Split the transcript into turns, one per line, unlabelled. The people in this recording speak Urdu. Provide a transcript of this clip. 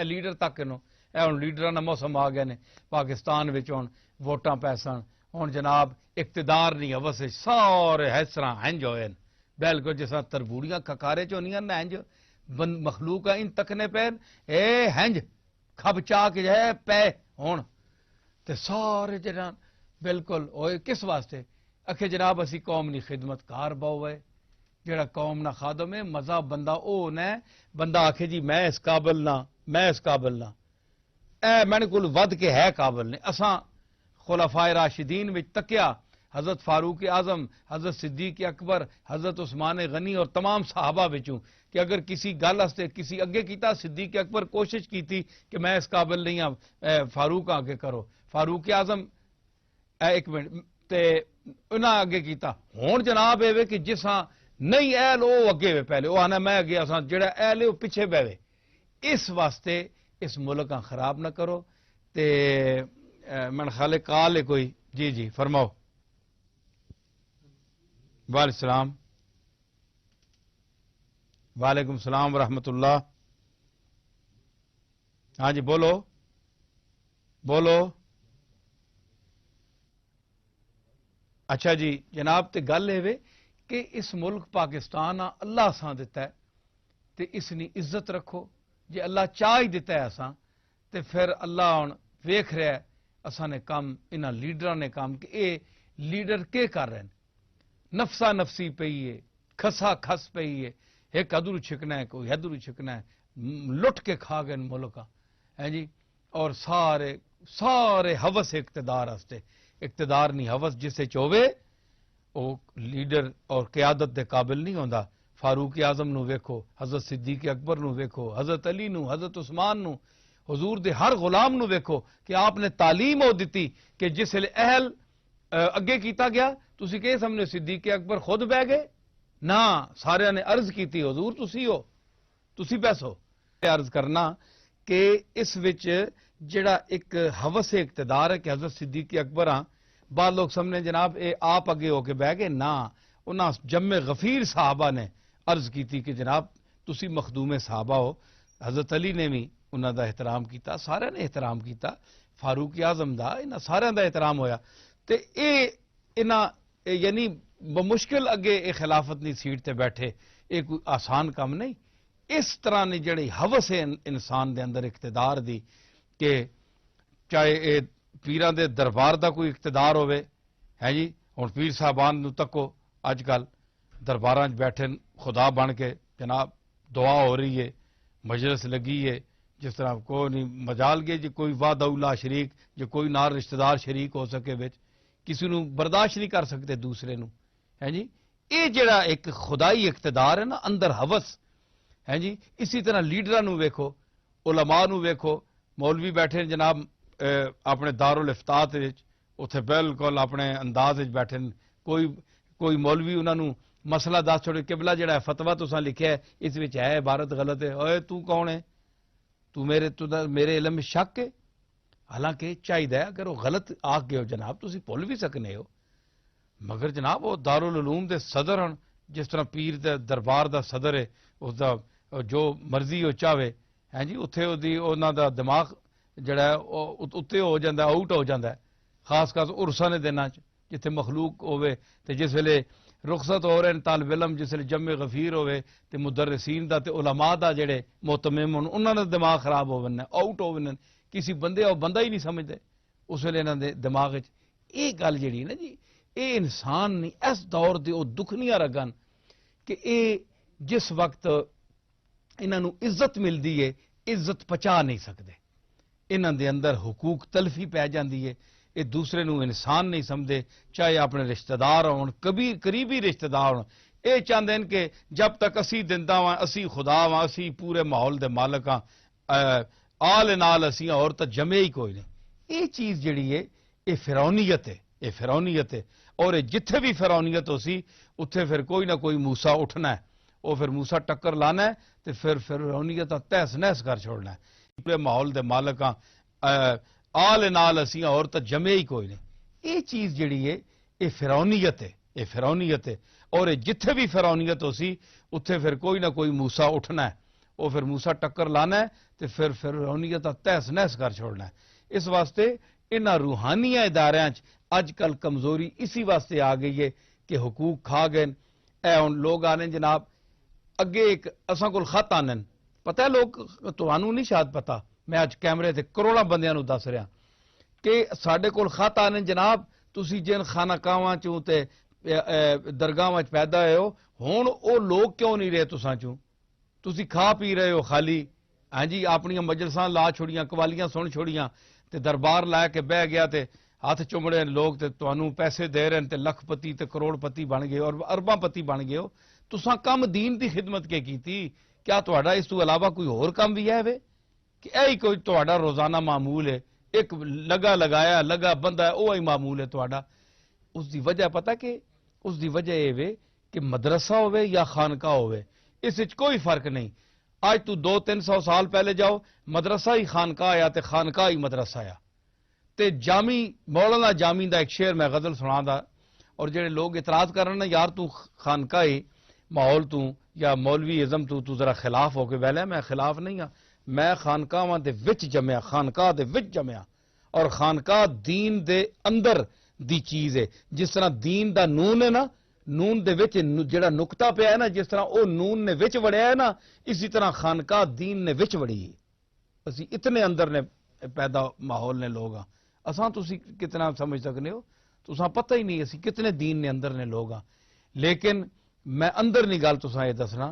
لیڈر تک ہوں لیڈر کا موسم آ گئے نے پاکستان ہوں ووٹاں پیسن ہوں جناب اقتدار نہیں ہوس سارے اس طرح ہنج ہوئے بالکل جس طرح تربوڑیاں ککارے چونیاں ہنج مخلوق ان تکنے پہ اے ہنج کھب چا کے جائے پے ہون تے سارے جناب بالکل ہوئے کس واسطے اکھے جناب اسی قوم نی خدمت کار باؤ ہے جڑا قوم نہ خادم ہے مزہ بندہ او نے بندہ آکھے جی میں اس قابل نہ میں اس قابل نہ اے میں نے کل ود کے ہے قابل نے اساں خلفائے راشدین وچ تکیا حضرت فاروق اعظم حضرت صدیق اکبر حضرت عثمان غنی اور تمام صحابہ بچوں کہ اگر کسی گل ہستے کسی اگے کیتا صدیق اکبر کوشش کی تھی کہ میں اس قابل نہیں ہوں فاروق آگے کرو فاروق اعظم ایک منٹ تے انہاں اگے کیتا ہون جناب اے کہ جساں نہیں اہل او اگے وے پہلے وہ آنا میں اگے اساں جڑا اہل ہے وہ پیچھے بیوے اس واسطے اس ملک کا خراب نہ کرو تے من خالے کال ہے کوئی جی جی فرماؤ وعلیکم السلام وعلیکم السلام ورحمۃ اللہ ہاں جی بولو بولو اچھا جی جناب تے گل ہے کہ اس ملک پاکستان اللہ ساں دیتا ہے تے اس نی عزت رکھو جی اللہ چاہ ہی دیتا ہے اساں تے پھر اللہ ہن ویکھ رہا ہے اساں نے کام انہاں لیڈراں نے کام کہ اے لیڈر کے کر رہے ہیں نفسا نفسی پئی ہے کھسا کھس پئی ہے ایک ادھر چھکنا ہے کوئی ادھر چھکنا ہے لٹ کے کھا گئے ملک ہے جی اور سارے سارے ہوس اقتدار ہستے اقتدار نہیں ہوس جسے چوے وہ لیڈر اور قیادت دے قابل نہیں ہوندا فاروق اعظم نو ویکھو حضرت صدیق اکبر نو ویکھو حضرت علی نو حضرت عثمان نو حضور دے ہر غلام نو ویکھو کہ آپ نے تعلیم ہو دیتی کہ جس لئے اہل اگے کیتا گیا تسی کہ سامنے صدیق اکبر خود بہ گئے نہ سارے نے عرض کیتی حضور تسی ہو تسی پیسو عرض کرنا کہ اس وچ جڑا ایک ہوس اقتدار ہے کہ حضرت صدیق اکبر ہاں بعض لوگ سامنے جناب اے آپ اگے ہو کے بہ گئے نہ انہاں جمع غفیر صحابہ نے عرض کیتی کہ جناب تسی مخدوم صحابہ ہو حضرت علی نے بھی انہاں دا احترام کیتا سارے نے احترام کیتا فاروق اعظم دا انہاں سارے دا احترام ہویا تے اے انہاں یعنی بمشکل اگے اے خلافت نہیں سیٹ تے بیٹھے اے کوئی آسان کام نہیں اس طرح نے جڑی ہوس ہے انسان دے اندر اقتدار دی کہ چاہے اے پیران دے دربار دا کوئی اقتدار ہوئے ہے جی ہن پیر صاحبان نو تکو اج کل درباراں بیٹھے خدا بن کے جناب دعا ہو رہی ہے مجلس لگی ہے جس طرح کوئی نہیں مجال گئے جی کوئی وعدہ اولا شریک جو کوئی نال رشتہ دار شریک ہو سکے وچ کسی نو برداشت نہیں کر سکتے دوسرے نو ہے جی اے جڑا ایک خدائی اقتدار ہے نا اندر ہوس ہے جی اسی طرح لیڈراں نو ویکھو علماء نو ویکھو مولوی بیٹھے جناب اپنے دارالافتاء وچ اوتھے بالکل اپنے انداز وچ بیٹھے کوئی مولوی انہاں نو مسئلہ دس چھوڑے قبلہ جڑا ہے فتویٰ تساں لکھیا ہے اس وچ ہے عبارت غلط ہے اوئے تو کون ہے تو میرے علم میں شک ہے حالانکہ چاہیے اگر وہ غلط آ گئے ہو جناب تسی بھول بھی سکنے ہو مگر جناب وہ دارالعلوم دے صدر ہن جس طرح پیر دے دربار دا صدر ہے اس دا جو مرضی وہ چاہے ہے جی اتنے انہاں دا دماغ جڑا ہے اتنے ہو جاتا ہے آؤٹ ہو جاتا ہے خاص خاص عرساں دے دناں جتھے مخلوق ہوئے تے جس ویلے رخصت ہو رہے ہیں طالب علم جس ویلے جمع غفیر ہوئے تے مدرسین دا تے علماء دا جڑے محتمم ہن انہاں دا دماغ خراب ہو وننا آؤٹ ہو وننا کسی بندے او بندہ ہی نہیں سمجھتے اس ویلے انہاں دے دماغ وچ یہ گل جڑی نا جی اے انسان نہیں اس دور دے او دکھنیاں رگن کہ اے جس وقت انہاں نو عزت ملدی ہے عزت پچا نہیں سکتے انہاں دے اندر حقوق تلفی پی جاندی ہے یہ دوسرے نو انسان نہیں سمجھے چاہے اپنے رشتہ دار ہون کبھی قریبی رشتہ دار ہون اے چاہتے ہیں کہ جب تک اسی دندا ہاں اسی خدا ہاں اسی پورے ماحول دے مالک ہاں آل نال اسی اور تو جمے ہی کوئی نہیں یہ چیز جڑی ہے یہ فرعونیت ہے یہ فرعونیت ہے اور جتھے بھی فرعونیت ہو سی اتھے پھر کوئی نہ کوئی موسا اٹھنا ہے وہ پھر موسا ٹکر لانا ہے تو پھر فرعونیت تہس نہس کر چھوڑنا ہے پورے ماحول دے مالک ہاں آل نال اسی اور تو جمے ہی کوئی نہیں یہ چیز جڑی ہے یہ فرعونیت ہے یہ فرعونیت ہے اور جتھے بھی فرعونیت ہو سی اتھے پھر کوئی نہ کوئی موسا اٹھنا ہے وہ پھر موسا ٹکر لانا ہے تو پھر فرعونیت کا تہس نہس کر چھوڑنا ہے. اس واسطے انہاں روحانی اداریاں اج کل کمزوری اسی واسطے آ گئی ہے کہ حقوق کھا گئے. اے ہن لوگ آنے جناب اگے ایک اساں کول خط آنن, پتہ ہے لوگ تانوں نہیں شاید پتا, میں اج کیمرے تے کروڑاں بندیاں نوں دس رہا کہ ساڈے کول خط آنے جناب تسی جن خانہ کاواں چوں تے درگاہاں وچ پیدا ہوئے ہو, ہن او لوگ کیوں نہیں رہے تساں چوں؟ تسی کھا پی رہے ہو خالی, ہاں جی اپنی مجلساں لا چھوڑیاں, قوالیاں سن چھوڑیاں تے دربار لا کے بہ گیا تے ہاتھ چمڑے لوگ تے تانوں پیسے دے رہے تے لکھ پتی تے کروڑ پتی بن گئے اور ارباں پتی بن گئے ہو. تساں کم دین دی خدمت کے کیتی, کیا تہاڈا اس تو علاوہ کوئی اور کم بھی ہے وے کہ ایہی کوئی تہاڈا روزانہ معمول ہے؟ ایک لگا لگایا لگا بندہ ہے وہی معمول ہے تہاڈا. اس دی وجہ پتہ کہ اس دی وجہ یہ وے کہ مدرسہ ہوئے یا خانقاہ ہوئے, اس وچ کوئی فرق نہیں. آج تو 200-300 سال پہلے جاؤ, مدرسہ ہی خانقاہ آیا تے خانقاہ ہی مدرسہ آیا. تے جامی مولانا جامی دا ایک شعر میں غزل سنا دا, اور جڑے لوگ اعتراض کرن نا یار تو خانقاہ ماحول تو یا مولوی ازم تو ذرا خلاف ہو کے ویلے, میں خلاف نہیں ہاں, میں خانقاہاں دے وچ جمیا, خانقاہ دے وچ جمیا, اور خانقاہ دین دے اندر دی چیز ہے. جس طرح دین دا نون ہے نا, نون دے وچ جڑا نقطہ پیا ہے نا, جس طرح او نون نے وچ وڑیا ہے نا, اسی طرح خانقاہ دین نے وچ وڑی ہے. اسی اتنے اندر نے پیدا ماحول نے لوگ ہاں. اساں تسی کتنا سمجھ سکنے ہو, تساں پتہ ہی نہیں اسی کتنے دین نے اندر نے لوگ ہاں. لیکن میں اندر نہیں گل تساں یہ دسنا